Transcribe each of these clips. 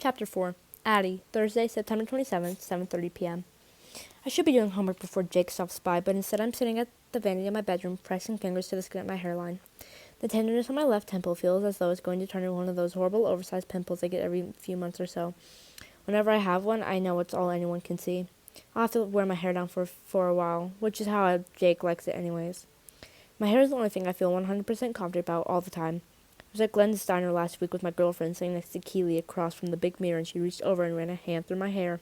Chapter 4. Addie, Thursday, September 27th, 7:30 p.m. I should be doing homework before Jake stops by, but instead I'm sitting at the vanity of my bedroom, pressing fingers to the skin at my hairline. The tenderness on my left temple feels as though it's going to turn into one of those horrible oversized pimples I get every few months or so. Whenever I have one, I know it's all anyone can see. I'll have to wear my hair down for a while, which is how Jake likes it anyways. My hair is the only thing I feel 100% confident about all the time. I was at Glenn's diner last week with my girlfriend sitting next to Keely across from the big mirror, and she reached over and ran a hand through my hair,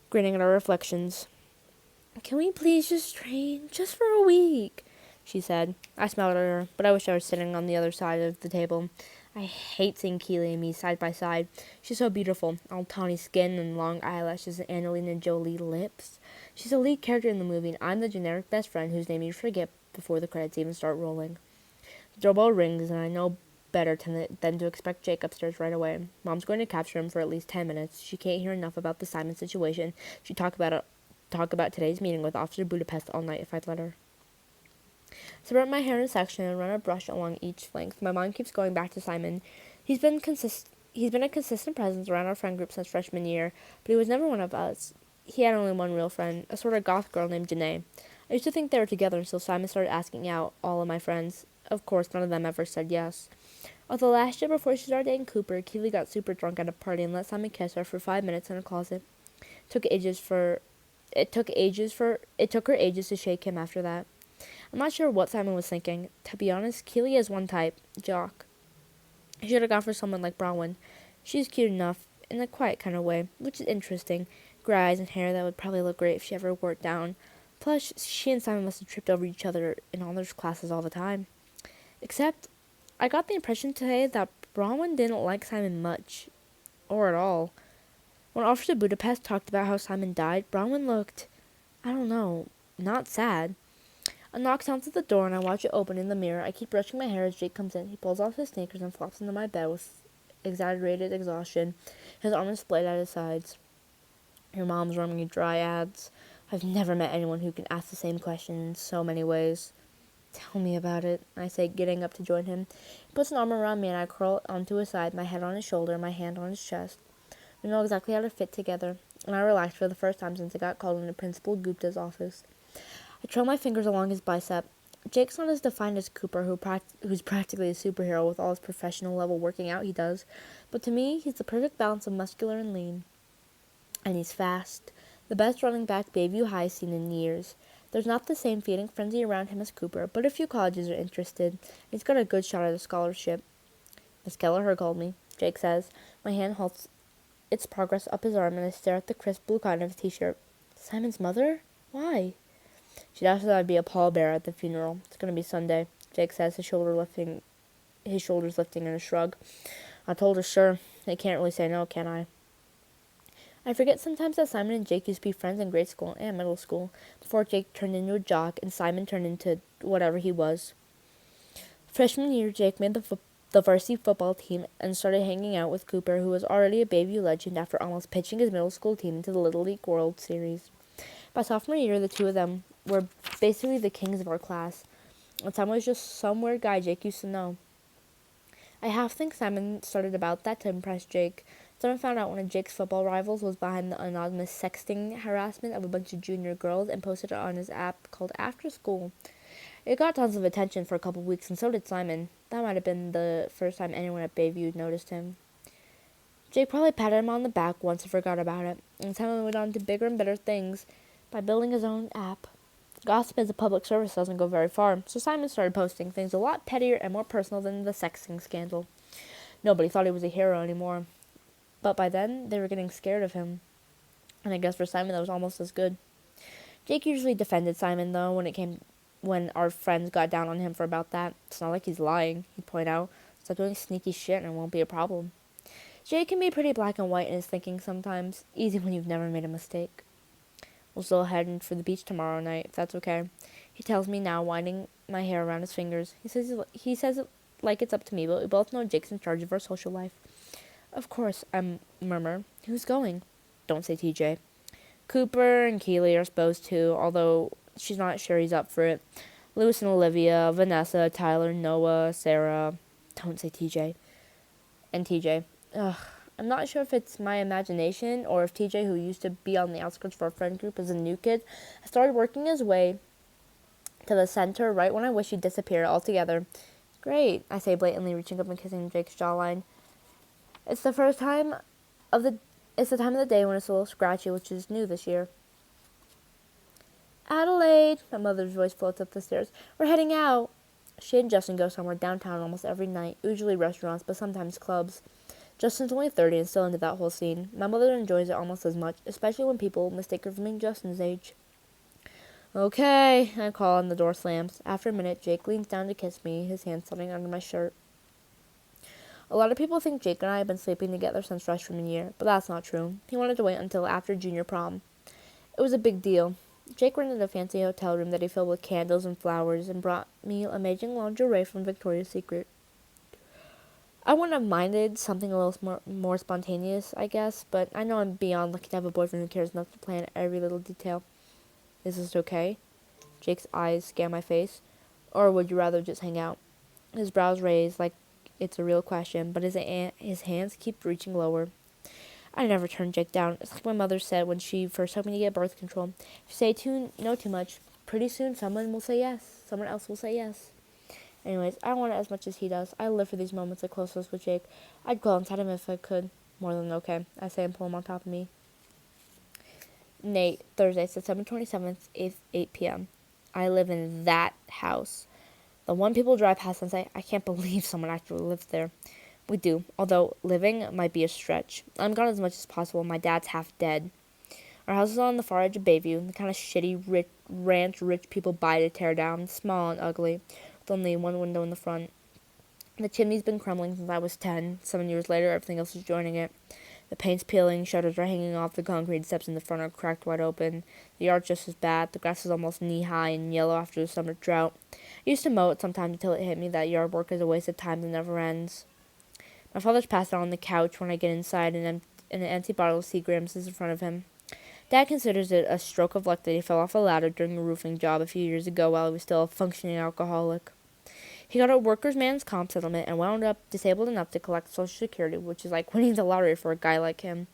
grinning at our reflections. "Can we please just train, just for a week?" she said. I smiled at her, but I wish I was sitting on the other side of the table. I hate seeing Keely and me side by side. She's so beautiful, all tawny skin and long eyelashes and Angelina Jolie lips. She's the lead character in the movie, and I'm the generic best friend whose name you forget before the credits even start rolling. The doorbell rings, and I know better than to expect Jake upstairs right away. Mom's going to capture him for at least 10 minutes. She can't hear enough about the Simon situation. She'd talk about today's meeting with Officer Budapest all night if I'd let her. Separate my hair in a section and run a brush along each length. My mind keeps going back to Simon. He's been a consistent presence around our friend group since freshman year, but he was never one of us. He had only one real friend, a sort of goth girl named Janae. I used to think they were together until Simon started asking out all of my friends. Of course, none of them ever said yes. Although last year, before she started dating Cooper, Keely got super drunk at a party and let Simon kiss her for 5 minutes in a closet. It took her ages to shake him after that. I'm not sure what Simon was thinking. To be honest, Keely has one type, jock. He should have gone for someone like Bronwyn. She's cute enough, in a quiet kind of way, which is interesting. Gray eyes and hair that would probably look great if she ever wore it down. Plus, she and Simon must have tripped over each other in honors classes all the time. Except, I got the impression today that Bronwyn didn't like Simon much. Or at all. When Officer Budapest talked about how Simon died, Bronwyn looked, I don't know, not sad. A knock sounds at the door, and I watch it open in the mirror. I keep brushing my hair as Jake comes in. He pulls off his sneakers and flops into my bed with exaggerated exhaustion. His arms splayed at his sides. "Your mom's running you dry ads." I've never met anyone who can ask the same question in so many ways. "Tell me about it," I say, getting up to join him. He puts an arm around me, and I curl onto his side, my head on his shoulder, my hand on his chest. We know exactly how to fit together, and I relaxed for the first time since I got called into Principal Gupta's office. I trail my fingers along his bicep. Jake's not as defined as Cooper, who's practically a superhero with all his professional level working out he does, but to me, he's the perfect balance of muscular and lean. And he's fast. The best running back Bayview High's seen in years. There's not the same feeding frenzy around him as Cooper, but a few colleges are interested. He's got a good shot at a scholarship. "Miss Kelleher called me," Jake says. My hand halts its progress up his arm, and I stare at the crisp blue cotton of his t-shirt. "Simon's mother? Why?" "She'd asked that I'd be a pallbearer at the funeral. It's going to be Sunday," Jake says, his shoulders lifting in a shrug. "I told her, sure. I can't really say no, can I?" I forget sometimes that Simon and Jake used to be friends in grade school and middle school, before Jake turned into a jock and Simon turned into whatever he was. Freshman year, Jake made the varsity football team and started hanging out with Cooper, who was already a Bayview legend after almost pitching his middle school team into the Little League World Series. By sophomore year, the two of them were basically the kings of our class, and Simon was just some weird guy Jake used to know. I half think Simon started about that to impress Jake. Simon found out one of Jake's football rivals was behind the anonymous sexting harassment of a bunch of junior girls and posted it on his app called After School. It got tons of attention for a couple weeks, and so did Simon. That might have been the first time anyone at Bayview noticed him. Jake probably patted him on the back once and forgot about it, and Simon went on to bigger and better things by building his own app. Gossip as a public service doesn't go very far, so Simon started posting things a lot pettier and more personal than the sexting scandal. Nobody thought he was a hero anymore, but by then they were getting scared of him, and I guess for Simon that was almost as good. Jake usually defended Simon, though, when our friends got down on him for about that. "It's not like he's lying," he'd point out. "Stop doing sneaky shit and it won't be a problem." Jake can be pretty black and white in his thinking sometimes, easy when you've never made a mistake. "We'll still head for the beach tomorrow night, if that's okay," he tells me now, winding my hair around his fingers. He says it like it's up to me, but we both know Jake's in charge of our social life. "Of course," I murmur. "Who's going?" "Don't say TJ." "Cooper and Keely are supposed to, although she's not sure he's up for it. Lewis and Olivia, Vanessa, Tyler, Noah, Sarah." "Don't say TJ." "And TJ." Ugh, I'm not sure if it's my imagination or if TJ, who used to be on the outskirts of our friend group as a new kid, started working his way to the center right when I wish he'd disappear altogether. Great, I say blatantly, reaching up and kissing Jake's jawline. It's the first time of the it's the time of the day when it's a little scratchy, which is new this year. Adelaide, my mother's voice floats up the stairs. We're heading out. She and Justin go somewhere downtown almost every night, usually restaurants, but sometimes clubs. Justin's only 30 and still into that whole scene. My mother enjoys it almost as much, especially when people mistake her for being Justin's age. Okay, I call and the door slams. After a minute, Jake leans down to kiss me, his hand sliding under my shirt. A lot of people think Jake and I have been sleeping together since freshman year, but that's not true. He wanted to wait until after junior prom. It was a big deal. Jake rented a fancy hotel room that he filled with candles and flowers and brought me amazing lingerie from Victoria's Secret. I wouldn't have minded something a little more spontaneous, I guess, but I know I'm beyond lucky to have a boyfriend who cares enough to plan every little detail. Is this okay? Jake's eyes scan my face. Or would you rather just hang out? His brows raise like it's a real question, but his hands keep reaching lower. I never turn Jake down. It's like my mother said when she first told me to get birth control. If you say no too much, pretty soon someone will say yes. Someone else will say yes. Anyways, I want it as much as he does. I live for these moments of closeness with Jake. I'd go inside him if I could. More than okay, I say and pull him on top of me. Nate, Thursday, September 27th, 8 p.m. I live in that house. The one people drive past and say, I can't believe someone actually lived there. We do, although living might be a stretch. I'm gone as much as possible. My dad's half dead. Our house is on the far edge of Bayview, the kind of shitty ranch rich people buy to tear down, small and ugly, with only one window in the front. The chimney's been crumbling since I was 10. 7 years later, everything else is joining it. The paint's peeling, shutters are hanging off, the concrete steps in the front are cracked wide open. The yard's just as bad. The grass is almost knee-high and yellow after the summer drought. I used to mow it sometimes until it hit me that yard work is a waste of time that never ends. My father's passed out on the couch when I get inside, and an empty bottle of Seagram's is in front of him. Dad considers it a stroke of luck that he fell off a ladder during a roofing job a few years ago while he was still a functioning alcoholic. He got a workers' man's comp settlement and wound up disabled enough to collect Social Security, which is like winning the lottery for a guy like him.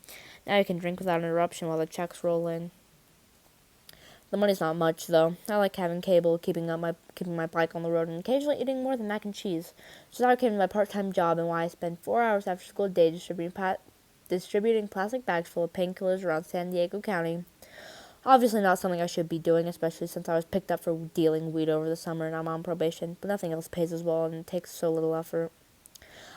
Now he can drink without interruption while the checks roll in. The money's not much, though. I like having cable, keeping my bike on the road, and occasionally eating more than mac and cheese. So how I came to my part-time job and why I spend 4 hours after school a day distributing plastic bags full of painkillers around San Diego County. Obviously not something I should be doing, especially since I was picked up for dealing weed over the summer and I'm on probation, but nothing else pays as well and it takes so little effort.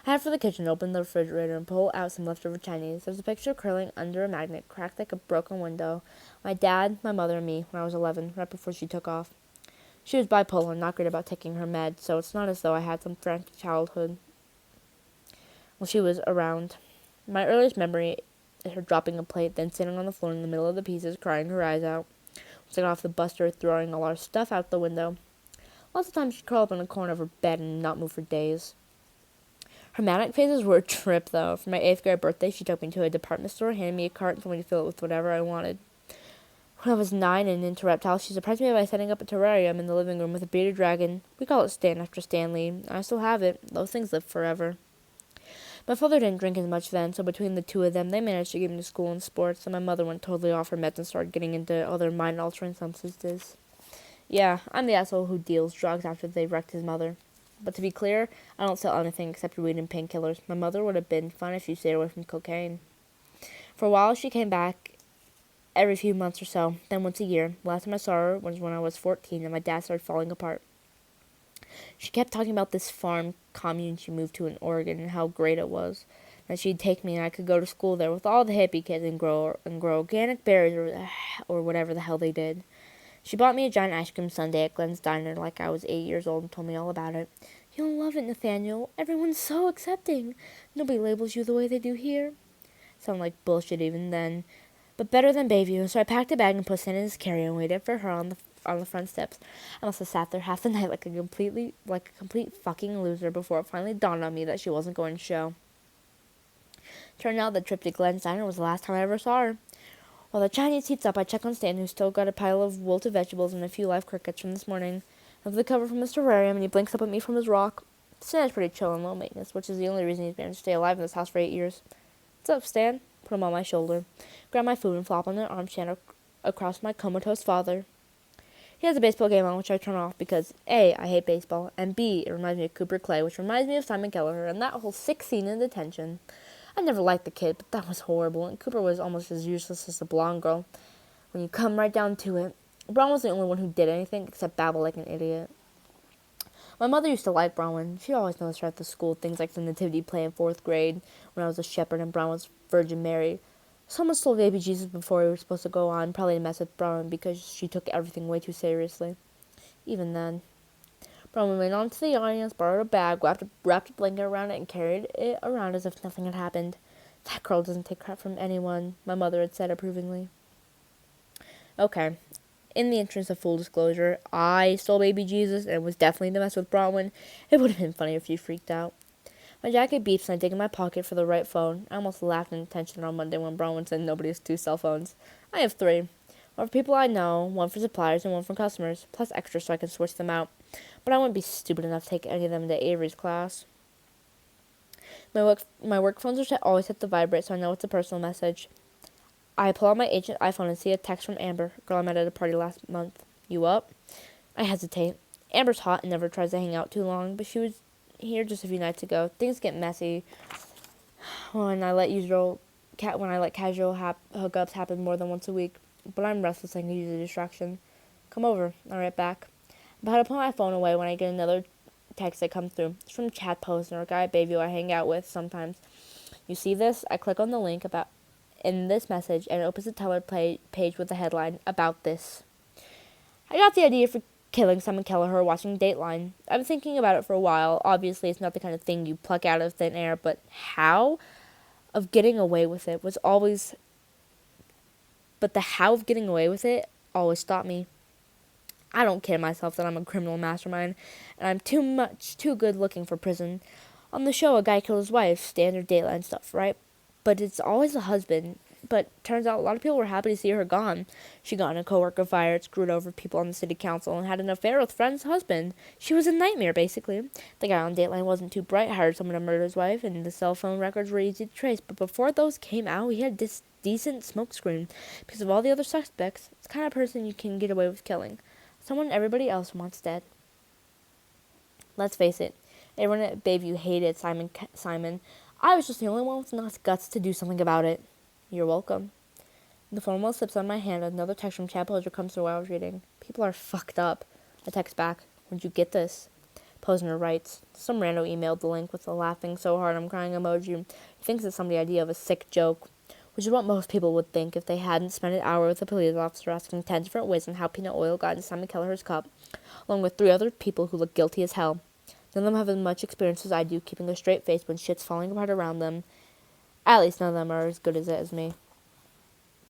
I head for the kitchen, open the refrigerator, and pull out some leftover Chinese. There's a picture curling under a magnet, cracked like a broken window. My dad, my mother, and me when I was 11, right before she took off. She was bipolar and not great about taking her meds, so it's not as though I had some frantic childhood while she was around. My earliest memory is her dropping a plate, then sitting on the floor in the middle of the pieces, crying her eyes out. Once I got off the bus, her throwing a lot of stuff out the window. Lots of times she'd curl up in a corner of her bed and not move for days. Her manic phases were a trip, though. For my 8th grade birthday, she took me to a department store, handed me a cart, and told me to fill it with whatever I wanted. When I was 9 and into reptiles, she surprised me by setting up a terrarium in the living room with a bearded dragon. We call it Stan after Stanley. I still have it. Those things live forever. My father didn't drink as much then, so between the two of them, they managed to get me to school and sports, and my mother went totally off her meds and started getting into other mind-altering substances. Yeah, I'm the asshole who deals drugs after they wrecked his mother. But to be clear, I don't sell anything except weed and painkillers. My mother would have been fine if she stayed away from cocaine. For a while, she came back every few months or so, then once a year. The last time I saw her was when I was 14 and my dad started falling apart. She kept talking about this farm commune she moved to in Oregon and how great it was. That she'd take me and I could go to school there with all the hippie kids and grow organic berries or whatever the hell they did. She bought me a giant ice cream sundae at Glenn's Diner like I was 8 years old and told me all about it. You'll love it, Nathaniel. Everyone's so accepting. Nobody labels you the way they do here. Sounded like bullshit even then, but better than Bayview. So I packed a bag and put it in his carrier and waited for her on the front steps. I must have sat there half the night like a complete fucking loser before it finally dawned on me that she wasn't going to show. Turned out the trip to Glenn's Diner was the last time I ever saw her. While the Chinese heats up, I check on Stan, who's still got a pile of wilted vegetables and a few live crickets from this morning. I have the cover from his terrarium, and he blinks up at me from his rock. Stan is pretty chill and low maintenance, which is the only reason he's managed to stay alive in this house for 8 years. What's up, Stan? Put him on my shoulder, grab my food, and flop on the arm stand across my comatose father. He has a baseball game on, which I turn off because A, I hate baseball, and B, it reminds me of Cooper Clay, which reminds me of Simon Kelleher, and that whole sick scene in detention. I never liked the kid, but that was horrible, and Cooper was almost as useless as the blonde girl. When you come right down to it, Braun was the only one who did anything except babble like an idiot. My mother used to like Bronwyn. She always noticed her at the school, things like the nativity play in 4th grade, when I was a shepherd and Braun was Virgin Mary. Someone stole baby Jesus before we were supposed to go on, probably to mess with Bronwyn because she took everything way too seriously. Even then. Bronwyn went on to the audience, borrowed a bag, wrapped a blanket around it, and carried it around as if nothing had happened. That girl doesn't take crap from anyone, my mother had said approvingly. Okay. In the interest of full disclosure, I stole baby Jesus and was definitely to mess with Bronwyn. It would have been funny if she freaked out. My jacket beeps and I dig in my pocket for the right phone. I almost laughed in attention on Monday when Bronwyn said nobody has 2 cell phones. I have 3. One for people I know, one for suppliers, and one for customers, plus extra so I can switch them out. But I wouldn't be stupid enough to take any of them to Avery's class. My work phones are always set to vibrate, so I know it's a personal message. I pull out my ancient iPhone and see a text from Amber, girl I met at a party last month. You up? I hesitate. Amber's hot and never tries to hang out too long, but she was here just a few nights ago. Things get messy when I let casual hookups happen more than once a week. But I'm restless and can use a distraction. Come over. I write back. I'm about to put my phone away when I get another text that comes through. It's from Chad Posner, a guy at Bayview I hang out with sometimes. You see this? I click on the link in this message and it opens the Tumblr page with the headline, About This. I got the idea for killing Simon Kelleher watching Dateline. I've been thinking about it for a while. Obviously, it's not the kind of thing you pluck out of thin air, but how of getting away with it was always... But the how of getting away with it always stopped me. I don't kid myself that I'm a criminal mastermind, and I'm too good looking for prison. On the show, a guy killed his wife, standard Dateline stuff, right? But it's always the husband. But turns out a lot of people were happy to see her gone. She got in a coworker fired, screwed over people on the city council, and had an affair with a friend's husband. She was a nightmare, basically. The guy on Dateline wasn't too bright, hired someone to murder his wife, and the cell phone records were easy to trace. But before those came out, he had this decent smokescreen. Because of all the other suspects, it's the kind of person you can get away with killing. Someone everybody else wants dead. Let's face it, everyone at Bayview hated Simon. I was just the only one with enough guts to do something about it. You're welcome. The phone almost slips on my hand. Another text from Chad Posner comes through while I was reading. People are fucked up. I text back. Where'd you get this? Posner writes. Some rando emailed the link with a laughing so hard I'm crying emoji. He thinks it's somebody's idea of a sick joke, which is what most people would think if they hadn't spent an hour with a police officer asking 10 different ways on how peanut oil got in Simon Kelleher's cup, along with 3 other people who look guilty as hell. None of them have as much experience as I do keeping a straight face when shit's falling apart around them. At least none of them are as good as it as me.